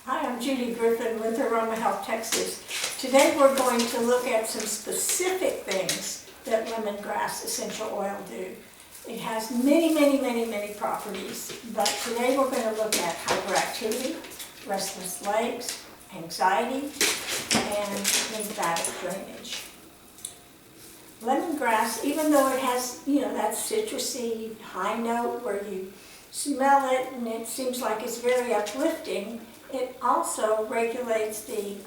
Hi, I'm Judy Griffin with Aroma Health Texas. Today we're going to look at some specific things that lemongrass essential oil do. It has many properties, but today we're going to look at hyperactivity, restless legs, anxiety, and lymphatic drainage. Lemongrass, even though it has, that citrusy high note where you smell it and it seems like it's very uplifting, it also regulates the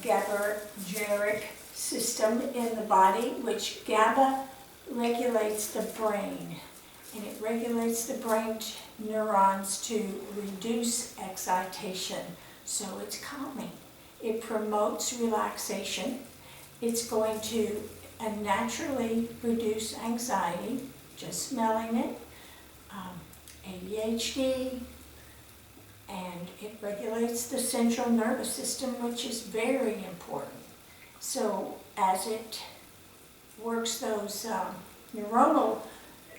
GABAergic system in the body, which GABA regulates the brain. And it regulates the brain neurons to reduce excitation. So it's calming. It promotes relaxation. It's going to naturally reduce anxiety, just smelling it, ADHD, and it regulates the central nervous system, which is very important. So as it works those neuronal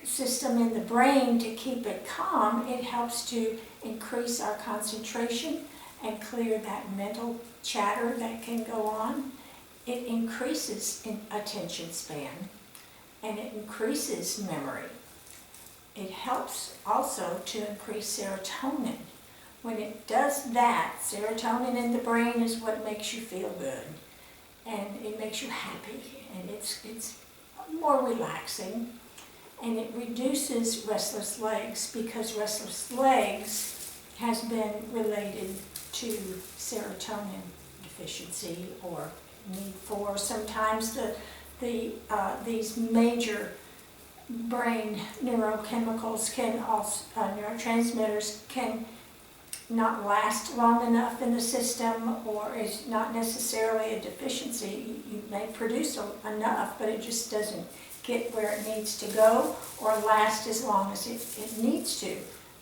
system in the brain to keep it calm, it helps to increase our concentration and clear that mental chatter that can go on. It increases in attention span and it increases memory. It helps also to increase serotonin. When it does that, serotonin in the brain is what makes you feel good, and it makes you happy, and it's more relaxing, and it reduces restless legs, because restless legs has been related to serotonin deficiency or need for. Sometimes these major brain neurochemicals can also, neurotransmitters can not last long enough in the system, or is not necessarily a deficiency. You may produce enough, but it just doesn't get where it needs to go or last as long as it needs to.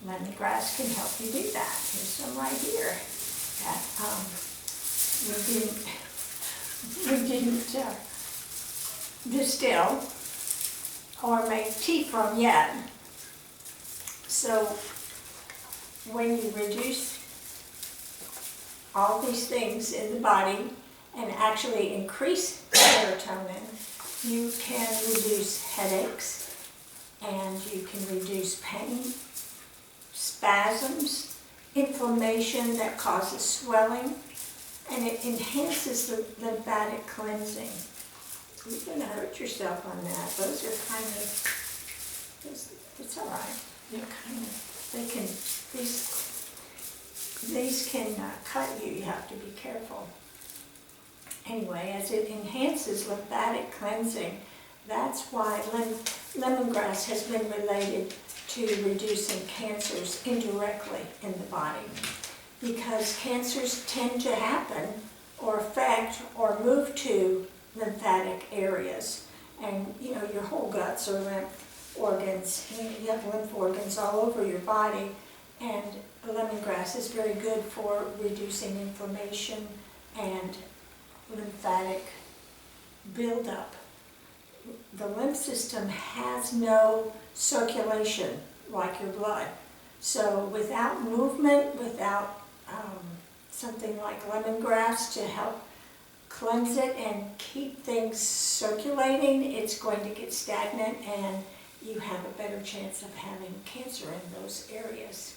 Lemongrass can help you do that. Here's some right here that we didn't distill or make tea from yet. So when you reduce all these things in the body and actually increase serotonin, you can reduce headaches, and you can reduce pain, spasms, inflammation that causes swelling, and it enhances the lymphatic cleansing. You're going to hurt yourself on that. Those are kind of, it's all right. They're kind of, these can cut you. You have to be careful. Anyway, as it enhances lymphatic cleansing, that's why lemongrass has been related to reducing cancers indirectly in the body, because cancers tend to happen or affect or move to lymphatic areas, and your whole guts are lymph organs. You have lymph organs all over your body, and lemongrass is very good for reducing inflammation and lymphatic buildup. The lymph system has no circulation like your blood, so without movement, without something like lemongrass to help cleanse it and keep things circulating, it's going to get stagnant and you have a better chance of having cancer in those areas.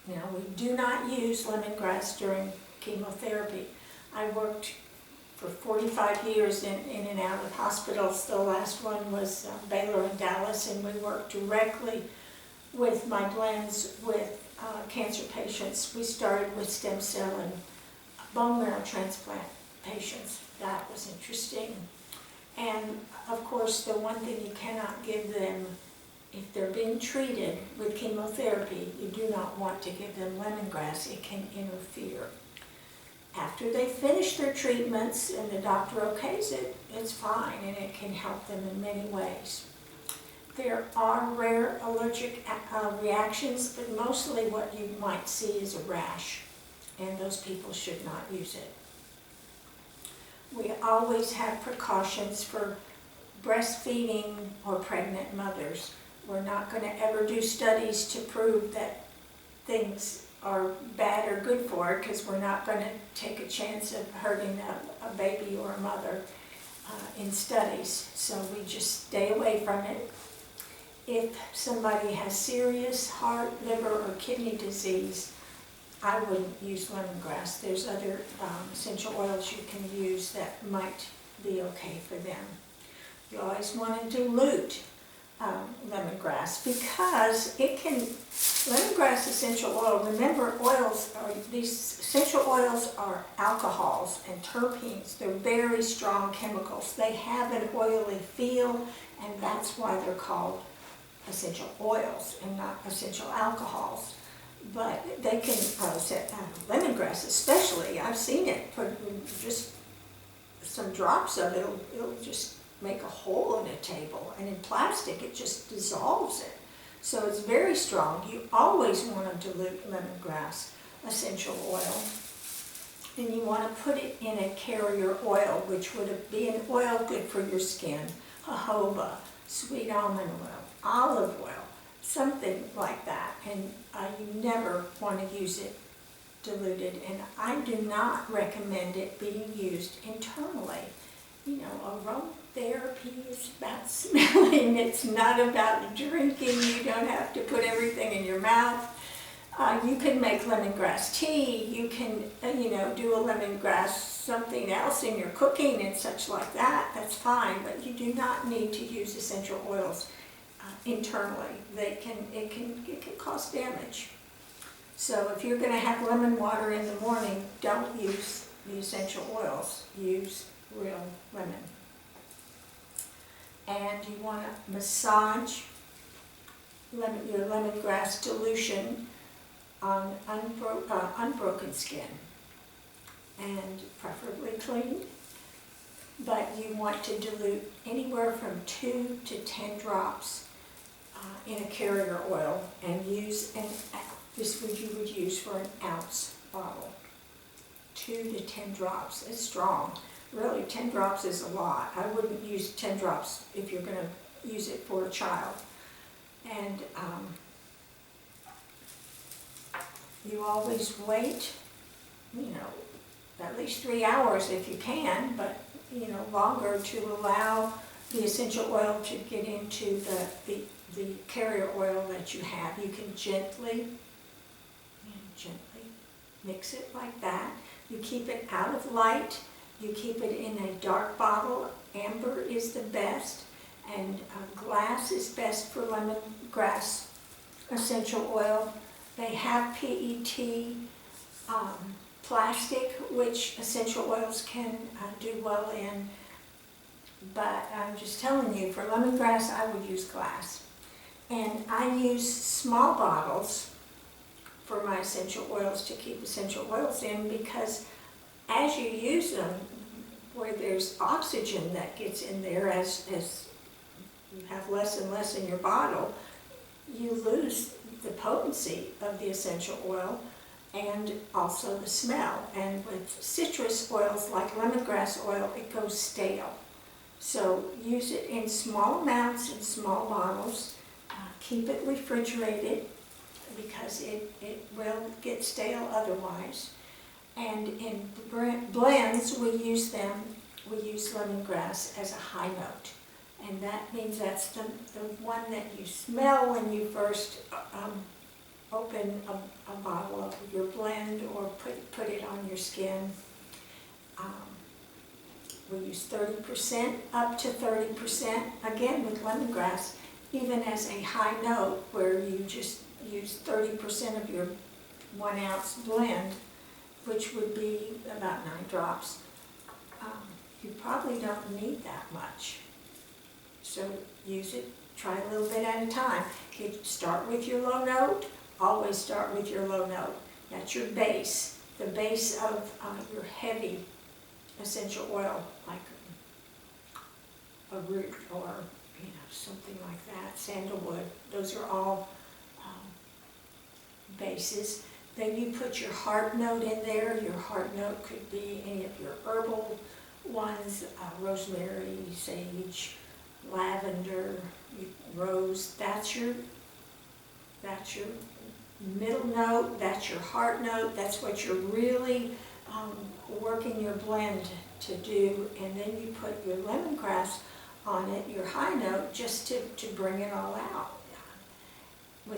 Now, we do not use lemongrass during chemotherapy. I worked for 45 years in and out of hospitals. The last one was Baylor in Dallas, and we worked directly with my blends with cancer patients. We started with stem cell and bone marrow transplant patients. That was interesting. And of course, the one thing you cannot give them, if they're being treated with chemotherapy, you do not want to give them lemongrass. It can interfere. After they finish their treatments and the doctor okays it, it's fine, and it can help them in many ways. There are rare allergic reactions, but mostly what you might see is a rash, and those people should not use it. We always have precautions for breastfeeding or pregnant mothers. We're not going to ever do studies to prove that things are bad or good for it, because we're not going to take a chance of hurting a baby or a mother in studies. So we just stay away from it. If somebody has serious heart, liver, or kidney disease, I wouldn't use lemongrass. There's other essential oils you can use that might be okay for them. You always want to dilute lemongrass, because it can, lemongrass essential oil, remember these essential oils are alcohols and terpenes. They're very strong chemicals. They have an oily feel, and that's why they're called essential oils and not essential alcohols. But they can, lemongrass especially, I've seen it, put just some drops of it, it'll just make a hole in a table, and in plastic it just dissolves it. So it's very strong. You always want to dilute lemongrass essential oil, and you want to put it in a carrier oil, which would be an oil good for your skin, jojoba, sweet almond oil, olive oil, something like that. And you never want to use it diluted, and I do not recommend it being used internally. You know, aromatherapy is about smelling. It's not about drinking. You don't have to put everything in your mouth. You can make lemongrass tea. You can, do a lemongrass something else in your cooking and such like that. That's fine, but you do not need to use essential oils internally. It can cause damage. So if you're going to have lemon water in the morning, don't use the essential oils. Use real lemon. And you want to massage your lemongrass dilution on unbroken skin, and preferably clean. But you want to dilute anywhere from 2 to 10 drops in a carrier oil, and use you would use for an ounce bottle. 2 to 10 drops. It's strong. Really, 10 drops is a lot. I wouldn't use 10 drops if you're going to use it for a child. And you always wait, at least 3 hours if you can, but longer, to allow the essential oil to get into the carrier oil that you have. You can gently mix it like that. You keep it out of light. You keep it in a dark bottle. Amber is the best, and glass is best for lemongrass essential oil. They have PET plastic, which essential oils can do well in, but I'm just telling you, for lemongrass I would use glass. And I use small bottles for my essential oils to keep essential oils in, because as you use them, where there's oxygen that gets in there, as you have less and less in your bottle, you lose the potency of the essential oil and also the smell. And with citrus oils like lemongrass oil, it goes stale. So use it in small amounts, in small bottles. Keep it refrigerated, because it will get stale otherwise. And in blends, we use lemongrass as a high note. And that means that's the one that you smell when you first open a bottle of your blend or put it on your skin. We use 30%, up to 30%, again with lemongrass, even as a high note, where you just use 30% of your 1 ounce blend, which would be about 9 drops. You probably don't need that much. So use it, try a little bit at a time. Start with your low note, always start with your low note. That's your base, the base of your heavy essential oil, like a root or something like that, sandalwood. Those are all bases. Then you put your heart note in there. Your heart note could be any of your herbal ones, rosemary, sage, lavender, rose. That's your middle note, that's your heart note, that's what you're really working your blend to do, and then you put your lemongrass on it, your high note, just to bring it all out.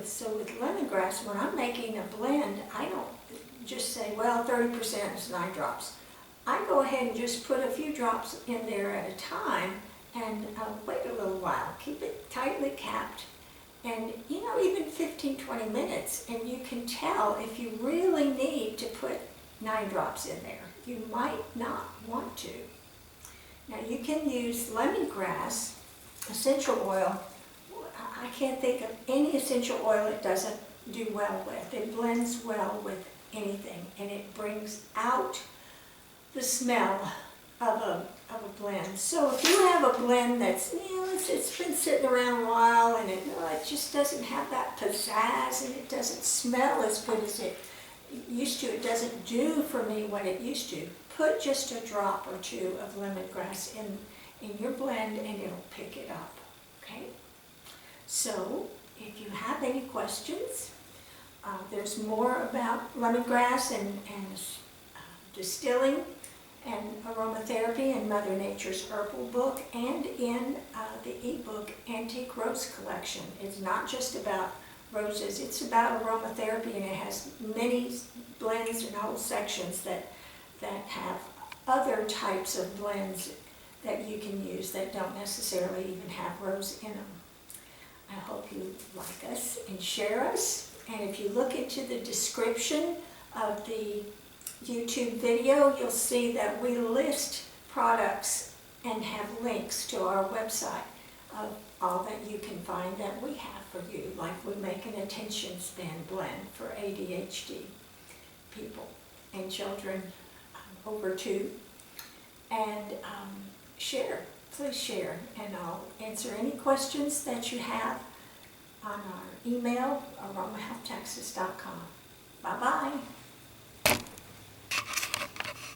So with lemongrass, when I'm making a blend, I don't just say, well, 30% is 9 drops. I go ahead and just put a few drops in there at a time, and wait a little while, keep it tightly capped, and even 15-20 minutes, and you can tell if you really need to put 9 drops in there. You might not want to. Now you can use lemongrass essential oil. I can't think of any essential oil it doesn't do well with. It blends well with anything, and it brings out the smell of a blend. So if you have a blend that's, it's been sitting around a while, and it just doesn't have that pizzazz, and it doesn't smell as good as it used to, it doesn't do for me what it used to, put just a drop or two of lemongrass in your blend, and it'll pick it up, okay? So if you have any questions, there's more about lemongrass and distilling and aromatherapy in Mother Nature's Herbal book, and in the ebook Antique Rose Collection. It's not just about roses, it's about aromatherapy, and it has many blends and whole sections that have other types of blends that you can use that don't necessarily even have rose in them. I hope you like us and share us, and if you look into the description of the YouTube video, you'll see that we list products and have links to our website of all that you can find that we have for you, like we make an attention span blend for ADHD people and children over 2. And please share, and I'll answer any questions that you have on our email, aromahealthtexas.com. Bye-bye.